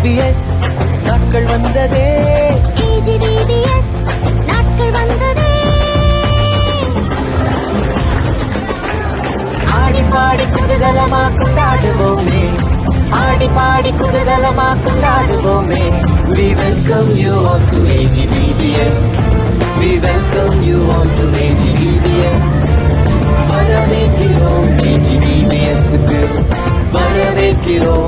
ஏஜிபிபிஎஸ் நாட்கள் வந்ததே, ஏஜிபிபிஎஸ் நாட்கள் வந்ததே. ஆடி பாடி குதூகலமா கொண்டாடுவோமே, ஆடி பாடி குதூகலமா கொண்டாடுவோமே. We welcome you all to AGBBS. We welcome you all to AGBBS. வரவேற்கிறோம் AGBBS க்கு, வரவேற்கிறோம்